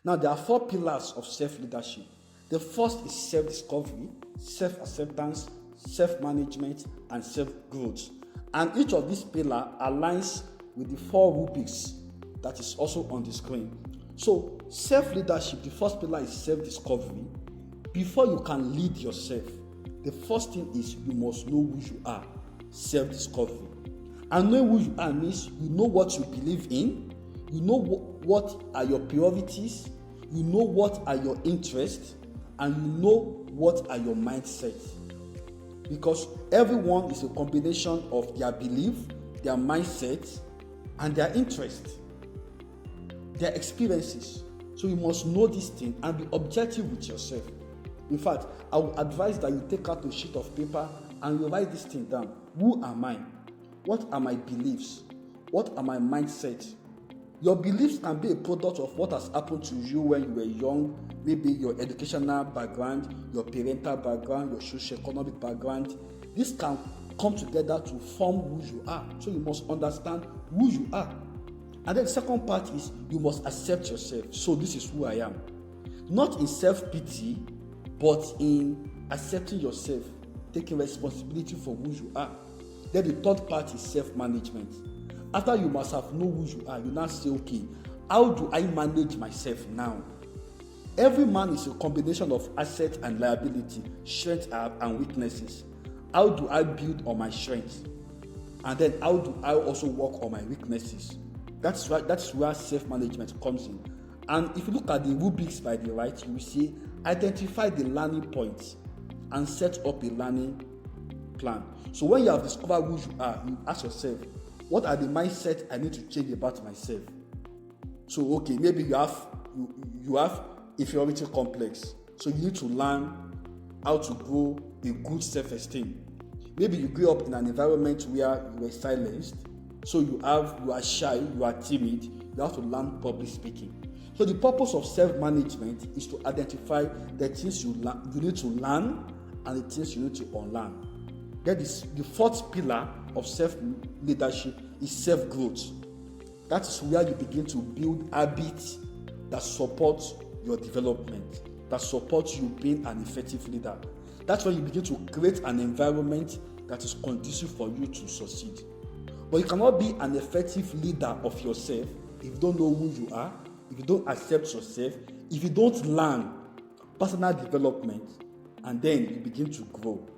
Now, there are four pillars of self-leadership. The first is self-discovery, self-acceptance, self-management, and self-growth. And each of these pillars aligns with the four rubrics that is also on the screen. So, self-leadership, the first pillar is self-discovery. Before you can lead yourself, the first thing is you must know who you are. Self-discovery. And knowing who you are means you know what you believe in, you know what are your priorities, you know what are your interests, and you know what are your mindsets. Because everyone is a combination of their belief, their mindset, and their interests, their experiences. So you must know this thing and be objective with yourself. In fact, I would advise that you take out a sheet of paper and you write this thing down. Who am I? What are my beliefs? What are my mindsets? Your beliefs can be a product of what has happened to you when you were young, maybe your educational background, your parental background, your socio-economic background. This can come together to form who you are. So you must understand who you are. And then the second part is you must accept yourself. So this is who I am. Not in self-pity, but in accepting yourself, taking responsibility for who you are. Then the third part is self-management. After you must have known who you are, you now say, okay, how do I manage myself now? Every man is a combination of asset and liability, strengths and weaknesses. How do I build on my strengths? And then how do I also work on my weaknesses? That's where self-management comes in. And if you look at the rubrics by the right, you will see identify the learning points and set up a learning plan. So when you have discovered who you are, you ask yourself, what are the mindset I need to change about myself? So okay, maybe you have inferiority complex. So you need to learn how to grow a good self-esteem. Maybe you grew up in an environment where you were silenced. So you are shy, you are timid, you have to learn public speaking. So the purpose of self-management is to identify the things you need to learn and the things you need to unlearn. That is the fourth pillar of self-leadership is self-growth. That is where you begin to build habits that support your development, that support you being an effective leader. That's when you begin to create an environment that is conducive for you to succeed. But you cannot be an effective leader of yourself if you don't know who you are, if you don't accept yourself, if you don't learn personal development, and then you begin to grow.